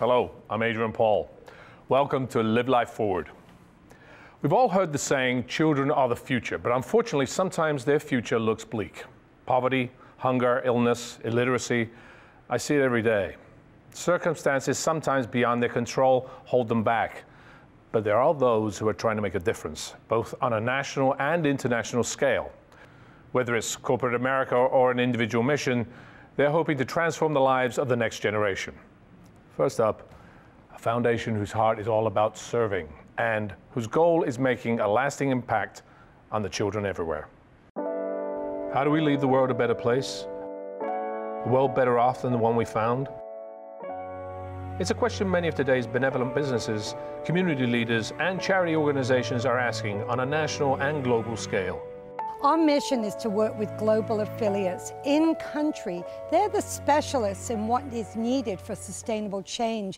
Hello, I'm Adrian Paul. Welcome to Live Life Forward. We've all heard the saying, children are the future, but unfortunately sometimes their future looks bleak. Poverty, hunger, illness, illiteracy, I see it every day. Circumstances sometimes beyond their control hold them back, but there are those who are trying to make a difference, both on a national and international scale. Whether it's corporate America or an individual mission, they're hoping to transform the lives of the next generation. First up, a foundation whose heart is all about serving and whose goal is making a lasting impact on the children everywhere. How do we leave the world a better place? A world better off than the one we found? It's a question many of today's benevolent businesses, community leaders, and charity organizations are asking on a national and global scale. Our mission is to work with global affiliates in country. They're the specialists in what is needed for sustainable change.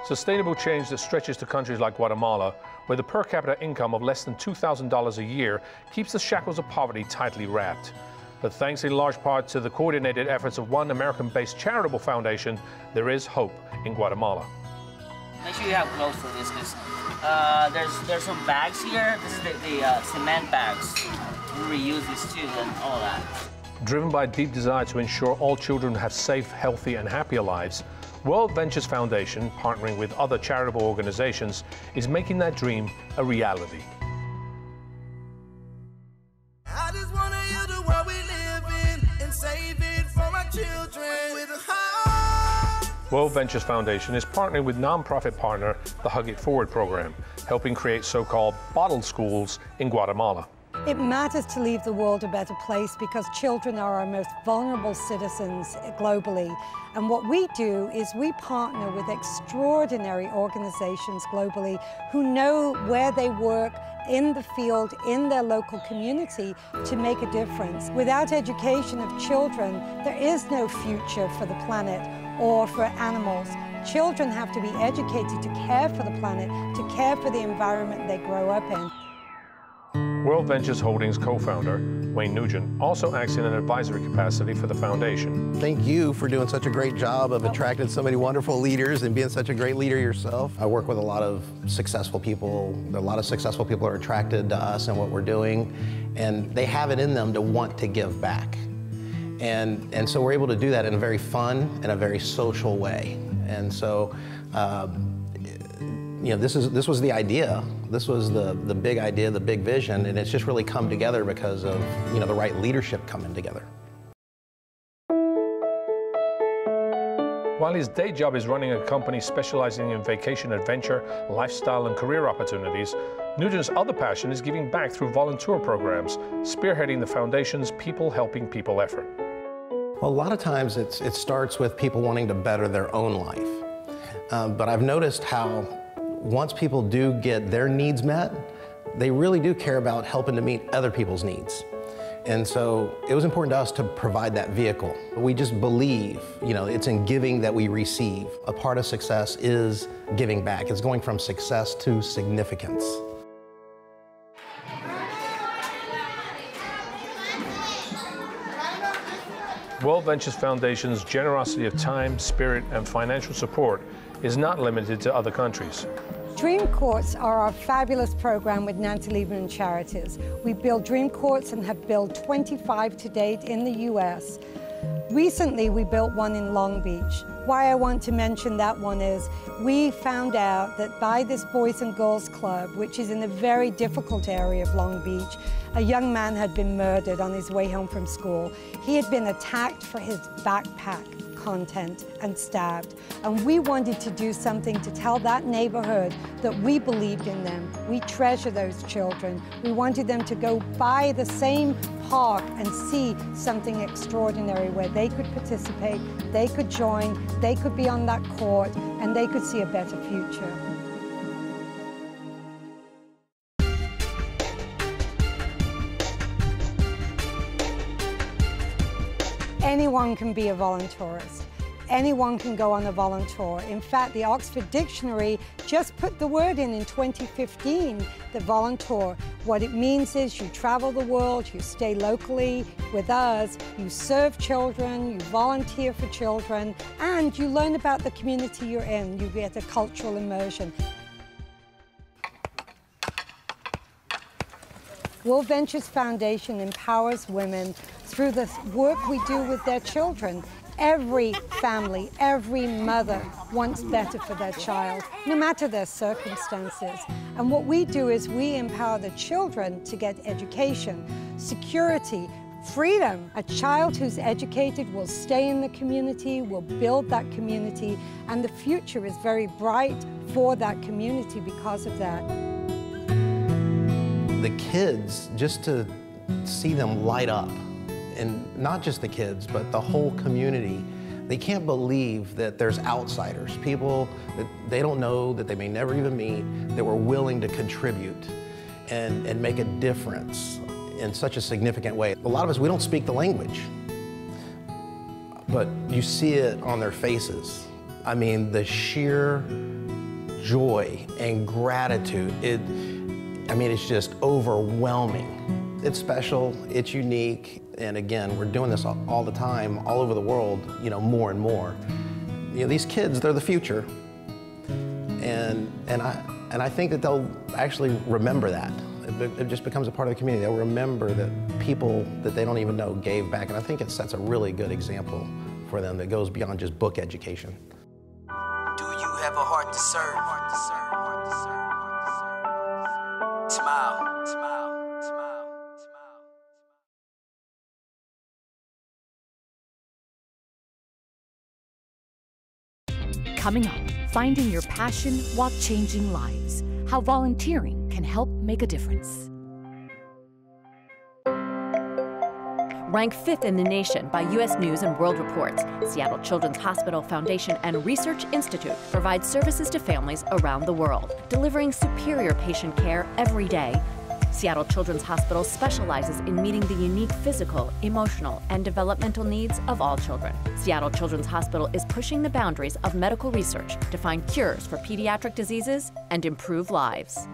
Sustainable change that stretches to countries like Guatemala, where the per capita income of less than $2,000 a year keeps the shackles of poverty tightly wrapped. But thanks in large part to the coordinated efforts of one American-based charitable foundation, there is hope in Guatemala. Make sure you have gloves for this, because there's some bags here. This is the cement bags. We reuse these too and all that. Driven by a deep desire to ensure all children have safe, healthy, and happier lives, WorldVentures Foundation, partnering with other charitable organizations, is making that dream a reality. I just want to hear the world we live in and save it for our children with a heart. WorldVentures Foundation is partnering with nonprofit partner the Hug It Forward program, helping create so-called bottle schools in Guatemala. It matters to leave the world a better place because children are our most vulnerable citizens globally. And what we do is we partner with extraordinary organizations globally who know where they work in the field, in their local community, to make a difference. Without education of children, there is no future for the planet or for animals. Children have to be educated to care for the planet, to care for the environment they grow up in. WorldVentures Holdings co-founder, Wayne Nugent, also acts in an advisory capacity for the foundation. Thank you for doing such a great job of attracting so many wonderful leaders and being such a great leader yourself. I work with a lot of successful people. A lot of successful people are attracted to us and what we're doing, and they have it in them to want to give back. And so we're able to do that in a very fun and a very social way. And so, you know, this was the idea. This was the big idea, the big vision, and it's just really come together because of, you know, the right leadership coming together. While his day job is running a company specializing in vacation adventure, lifestyle, and career opportunities, Nugent's other passion is giving back through volunteer programs, spearheading the foundation's People Helping People effort. Well, a lot of times it starts with people wanting to better their own life. But I've noticed how once people do get their needs met, they really do care about helping to meet other people's needs. And so it was important to us to provide that vehicle. We just believe, you know, it's in giving that we receive. A part of success is giving back. It's going from success to significance. WorldVentures Foundation's generosity of time, spirit, and financial support is not limited to other countries. Dream Courts are our fabulous program with Nancy Lieberman Charities. We build Dream Courts and have built 25 to date in the US. Recently, we built one in Long Beach. Why I want to mention that one is we found out that by this Boys and Girls Club, which is in a very difficult area of Long Beach, a young man had been murdered on his way home from school. He had been attacked for his backpack content and stabbed. And we wanted to do something to tell that neighborhood that we believed in them. We treasure those children. We wanted them to go by the same park and see something extraordinary where they could participate, they could join, they could be on that court, and they could see a better future. Anyone can be a volunteerist. Anyone can go on a volunteer. In fact, the Oxford Dictionary just put the word in 2015, the volunteer. What it means is you travel the world, you stay locally with us, you serve children, you volunteer for children, and you learn about the community you're in. You get a cultural immersion. WorldVentures Foundation empowers women through the work we do with their children. Every family, every mother wants better for their child, no matter their circumstances. And what we do is we empower the children to get education, security, freedom. A child who's educated will stay in the community, will build that community, and the future is very bright for that community because of that. The kids, just to see them light up, and not just the kids, but the whole community, they can't believe that there's outsiders, people that they don't know, that they may never even meet, that were willing to contribute and make a difference in such a significant way. A lot of us, we don't speak the language, but you see it on their faces. I mean, the sheer joy and gratitude, it's just overwhelming. It's special, it's unique, and again, we're doing this all the time, all over the world, more and more. These kids, they're the future, and I think that they'll actually remember that. It just becomes a part of the community. They'll remember that people that they don't even know gave back, and I think it sets a really good example for them that goes beyond just book education. Do you have a heart to serve? Smile, smile, smile, smile. Coming up, finding your passion while changing lives. How volunteering can help make a difference. Ranked 5th in the nation by U.S. News and World Reports, Seattle Children's Hospital Foundation and Research Institute provides services to families around the world, delivering superior patient care every day. Seattle Children's Hospital specializes in meeting the unique physical, emotional, and developmental needs of all children. Seattle Children's Hospital is pushing the boundaries of medical research to find cures for pediatric diseases and improve lives.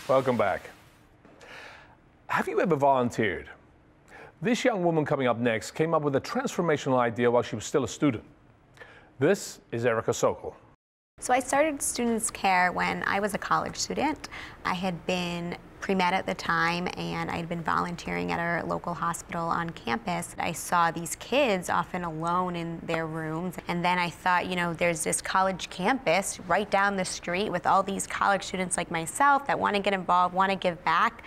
Welcome back. Have you ever volunteered? This young woman coming up next came up with a transformational idea while she was still a student. This is Erica Sokol. So I started StudentsCare when I was a college student. I had been pre-med at the time, and I'd been volunteering at our local hospital on campus. I saw these kids often alone in their rooms, and then I thought, there's this college campus right down the street with all these college students like myself that want to get involved, want to give back.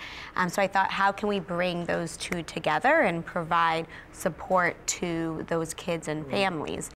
So I thought, how can we bring those two together and provide support to those kids and families?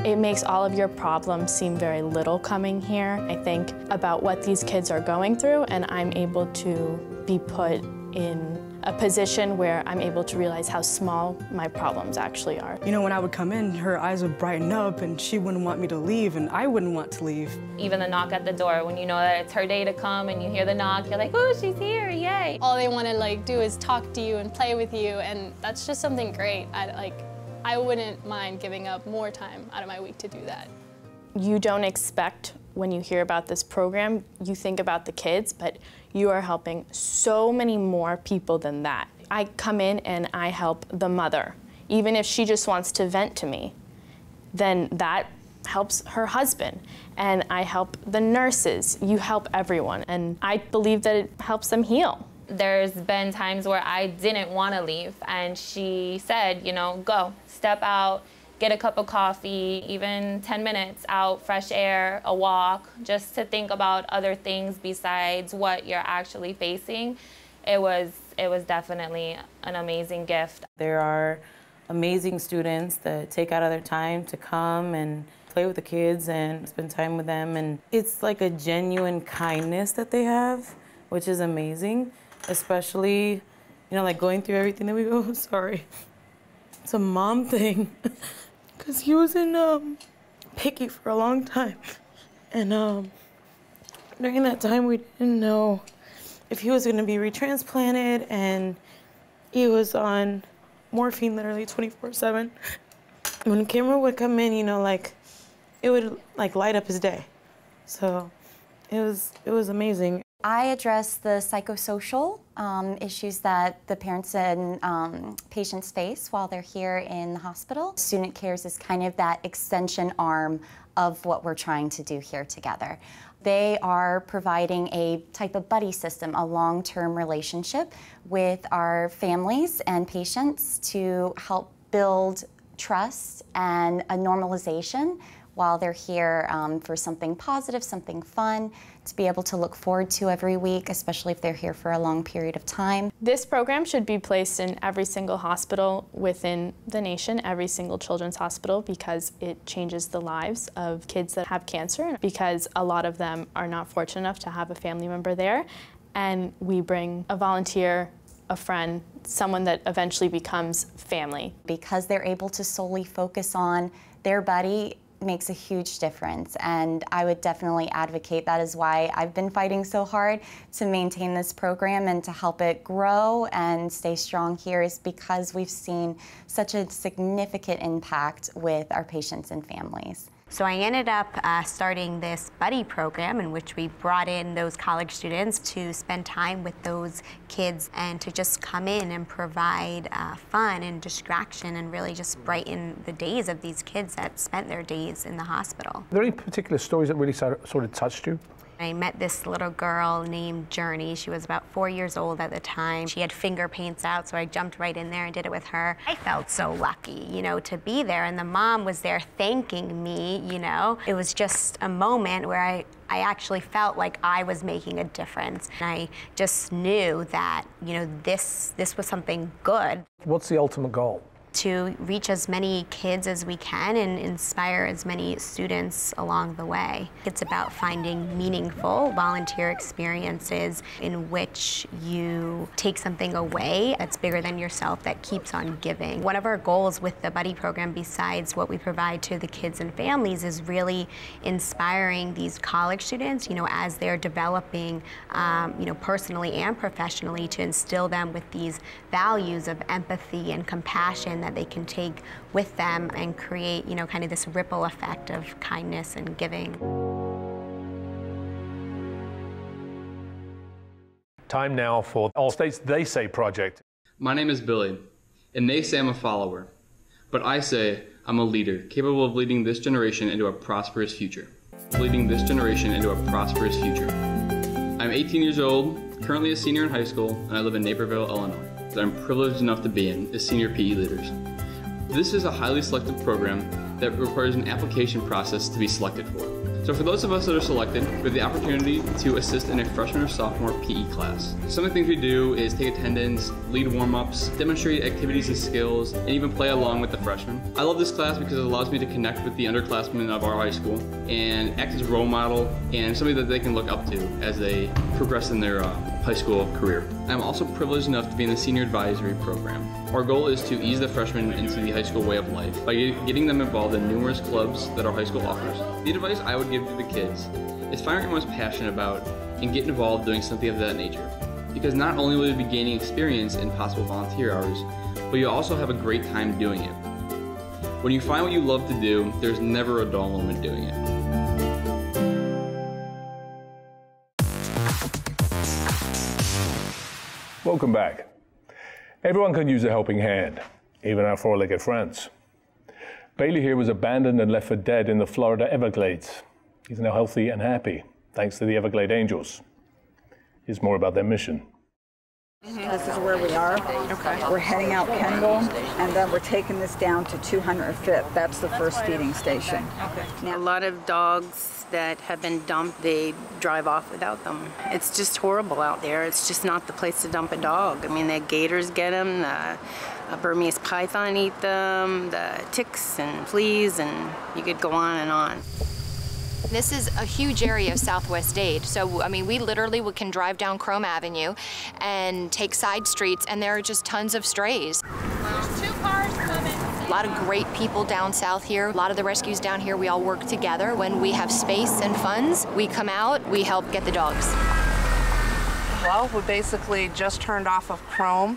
It makes all of your problems seem very little coming here. I think about what these kids are going through, and I'm able to be put in a position where I'm able to realize how small my problems actually are. When I would come in, her eyes would brighten up, and she wouldn't want me to leave, and I wouldn't want to leave. Even the knock at the door, when you know that it's her day to come and you hear the knock, you're like, oh, she's here, yay. All they want to do is talk to you and play with you, and that's just something great. I wouldn't mind giving up more time out of my week to do that. You don't expect, when you hear about this program, you think about the kids, but you are helping so many more people than that. I come in and I help the mother. Even if she just wants to vent to me, then that helps her husband. And I help the nurses. You help everyone. And I believe that it helps them heal. There's been times where I didn't want to leave, and she said, go, step out, get a cup of coffee, even 10 minutes out, fresh air, a walk, just to think about other things besides what you're actually facing. It was definitely an amazing gift. There are amazing students that take out of their time to come and play with the kids and spend time with them, and it's like a genuine kindness that they have, which is amazing. Especially, going through everything that we go, sorry. It's a mom thing, because he was in picky for a long time. And during that time, we didn't know if he was going to be retransplanted, and he was on morphine literally 24/7. When the camera would come in, you know, like, it would like light up his day. So it was amazing. I address the psychosocial issues that the parents and patients face while they're here in the hospital. Student Cares is kind of that extension arm of what we're trying to do here together. They are providing a type of buddy system, a long-term relationship with our families and patients to help build trust and a normalization while they're here for something positive, something fun, to be able to look forward to every week, especially if they're here for a long period of time. This program should be placed in every single hospital within the nation, every single children's hospital, because it changes the lives of kids that have cancer, because a lot of them are not fortunate enough to have a family member there. And we bring a volunteer, a friend, someone that eventually becomes family. Because they're able to solely focus on their buddy makes a huge difference, and I would definitely advocate. That is why I've been fighting so hard to maintain this program and to help it grow and stay strong here, is because we've seen such a significant impact with our patients and families. So I ended up starting this buddy program in which we brought in those college students to spend time with those kids and to just come in and provide fun and distraction and really just brighten the days of these kids that spent their days in the hospital. Are there any particular stories that really sort of touched you? I met this little girl named Journey. She was about 4 years old at the time. She had finger paints out, so I jumped right in there and did it with her. I felt so lucky, you know, to be there, and the mom was there thanking me, you know. It was just a moment where I actually felt like I was making a difference. And I just knew that, you know, this was something good. What's the ultimate goal? To reach as many kids as we can and inspire as many students along the way. It's about finding meaningful volunteer experiences in which you take something away that's bigger than yourself, that keeps on giving. One of our goals with the buddy program, besides what we provide to the kids and families, is really inspiring these college students, you know, as they're developing, you know, personally and professionally, to instill them with these values of empathy and compassion that they can take with them and create, you know, kind of this ripple effect of kindness and giving. Time now for Allstate's They Say project. My name is Billy, and they say I'm a follower, but I say I'm a leader, capable of leading this generation into a prosperous future. Leading this generation into a prosperous future. I'm 18 years old, currently a senior in high school, and I live in Naperville, Illinois, that I'm privileged enough to be in as senior PE leaders. This is a highly selective program that requires an application process to be selected for. So for those of us that are selected, we have the opportunity to assist in a freshman or sophomore PE class. Some of the things we do is take attendance, lead warm-ups, demonstrate activities and skills, and even play along with the freshmen. I love this class because it allows me to connect with the underclassmen of our high school and act as a role model and somebody that they can look up to as they progress in their high school career. I'm also privileged enough to be in the senior advisory program. Our goal is to ease the freshmen into the high school way of life by getting them involved in numerous clubs that our high school offers. The advice I would give to the kids is find what you're most passionate about and get involved doing something of that nature. Because not only will you be gaining experience in possible volunteer hours, but you'll also have a great time doing it. When you find what you love to do, there's never a dull moment doing it. Welcome back. Everyone can use a helping hand, even our four-legged friends. Bailey here was abandoned and left for dead in the Florida Everglades. He's now healthy and happy, thanks to the Everglades Angels. Here's more about their mission. This is where we are. Okay. We're heading out Kendall, and then we're taking this down to 205th. That's the first feeding station. Okay. Now, a lot of dogs that have been dumped, they drive off without them. It's just horrible out there. It's just not the place to dump a dog. I mean, the gators get them, the Burmese python eat them, the ticks and fleas, and you could go on and on. This is a huge area of Southwest Dade. So, I mean, we literally can drive down Chrome Avenue and take side streets, and there are just tons of strays. There's 2 cars coming. A lot of great people down south here. A lot of the rescues down here, we all work together. When we have space and funds, we come out, we help get the dogs. Well, we basically just turned off of Chrome,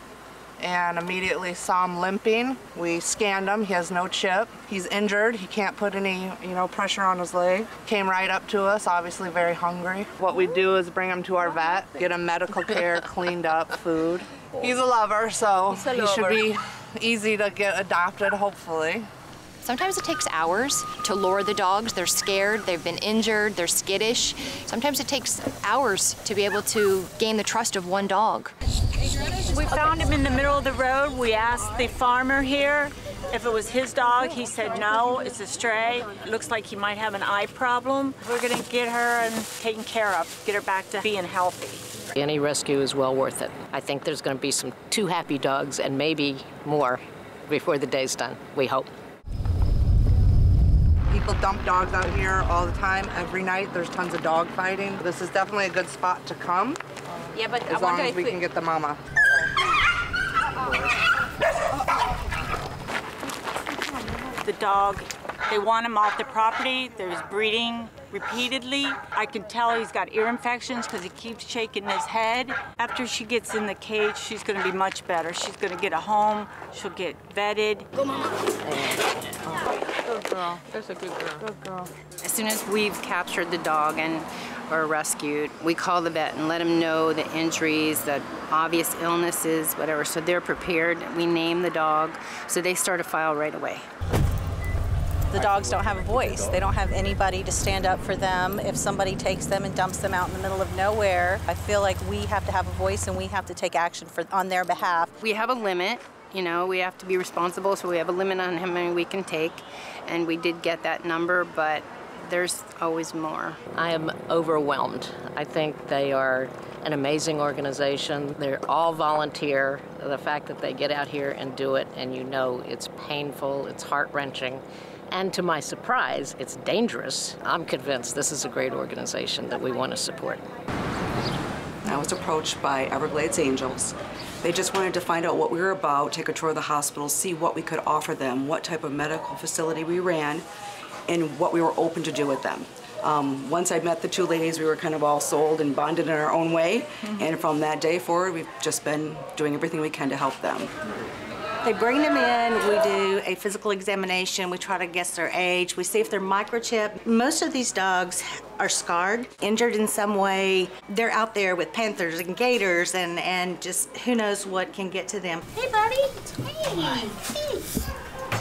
and immediately saw him limping. We scanned him. He has no chip. He's injured. He can't put any, pressure on his leg. Came right up to us, obviously very hungry. What we do is bring him to our vet, get him medical care, cleaned up, food. He's a lover, so he should be easy to get adopted, hopefully. Sometimes it takes hours to lure the dogs. They're scared, they've been injured, they're skittish. Sometimes it takes hours to be able to gain the trust of one dog. We found him in the middle of the road. We asked the farmer here if it was his dog. He said no, it's a stray. It looks like he might have an eye problem. We're gonna get her and taken care of, get her back to being healthy. Any rescue is well worth it. I think there's gonna be some 2 happy dogs and maybe more before the day's done, we hope. People dump dogs out here all the time. Every night there's tons of dog fighting. This is definitely a good spot to come. Yeah, but as long as we can get the mama. The dog, they want him off the property. There's breeding repeatedly. I can tell he's got ear infections because he keeps shaking his head. After she gets in the cage, she's going to be much better. She's going to get a home. She'll get vetted. Go, mama. Good girl. That's a good girl. Good girl. As soon as we've captured the dog or rescued, we call the vet and let them know the injuries, the obvious illnesses, whatever, so they're prepared. We name the dog, so they start a file right away. The dogs don't have a voice. They don't have anybody to stand up for them. If somebody takes them and dumps them out in the middle of nowhere, I feel like we have to have a voice and we have to take action on their behalf. We have a limit. We have to be responsible, so we have a limit on how many we can take, and we did get that number, but there's always more. I am overwhelmed. I think they are an amazing organization. They're all volunteer. The fact that they get out here and do it, and it's painful, it's heart-wrenching, and to my surprise, it's dangerous. I'm convinced this is a great organization that we want to support. I was approached by Everglades Angels. They just wanted to find out what we were about, take a tour of the hospital, see what we could offer them, what type of medical facility we ran, and what we were open to do with them. Once I met the 2 ladies, we were kind of all sold and bonded in our own way, and from that day forward, we've just been doing everything we can to help them. They bring them in, we do a physical examination, we try to guess their age, we see if they're microchipped. Most of these dogs are scarred, injured in some way. They're out there with panthers and gators and just who knows what can get to them. Hey, buddy. Hey.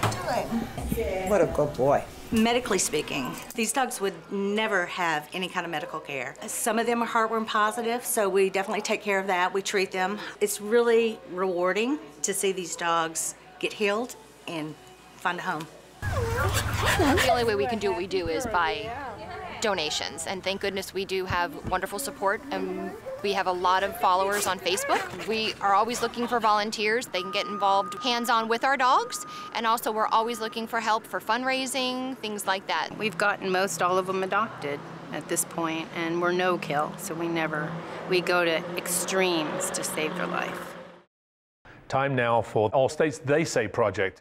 What you doing? What a good boy. Medically speaking, these dogs would never have any kind of medical care. Some of them are heartworm positive, so we definitely take care of that. We treat them. It's really rewarding to see these dogs get healed and find a home. The only way we can do what we do is by donations, and thank goodness we do have wonderful support, and we have a lot of followers on Facebook. We are always looking for volunteers. They can get involved hands-on with our dogs, and also we're always looking for help for fundraising, things like that. We've gotten most all of them adopted at this point, and we're no-kill, so we go to extremes to save their life. Time now for Allstate's They Say project.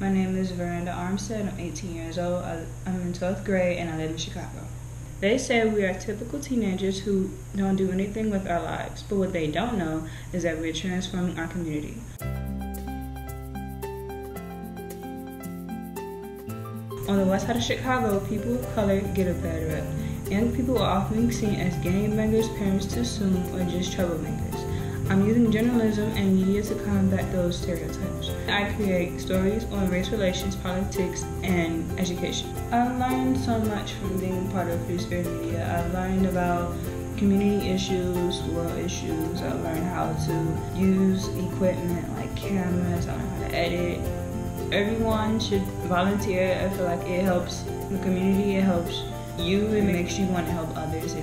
My name is Veranda Armstead. I'm 18 years old. I'm in 12th grade and I live in Chicago. They say we are typical teenagers who don't do anything with our lives, but what they don't know is that we're transforming our community. On the west side of Chicago, people of color get a bad rep. Young people are often seen as gangbangers, parents too soon, or just troublemakers. I'm using journalism and media to combat those stereotypes. I create stories on race relations, politics, and education. I've learned so much from being part of Free Spirit Media. I've learned about community issues, world issues. I've learned how to use equipment like cameras. I learned how to edit. Everyone should volunteer. I feel like it helps the community, it helps you, it makes you want to help others.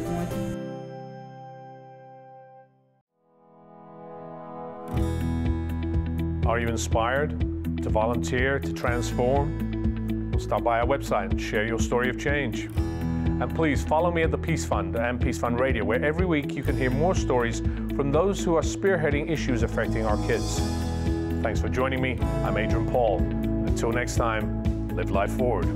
Are you inspired to volunteer, to transform? Well, stop by our website and share your story of change. And please follow me at the Peace Fund and Peace Fund Radio, where every week you can hear more stories from those who are spearheading issues affecting our kids. Thanks for joining me. I'm Adrian Paul. Until next time, live life forward.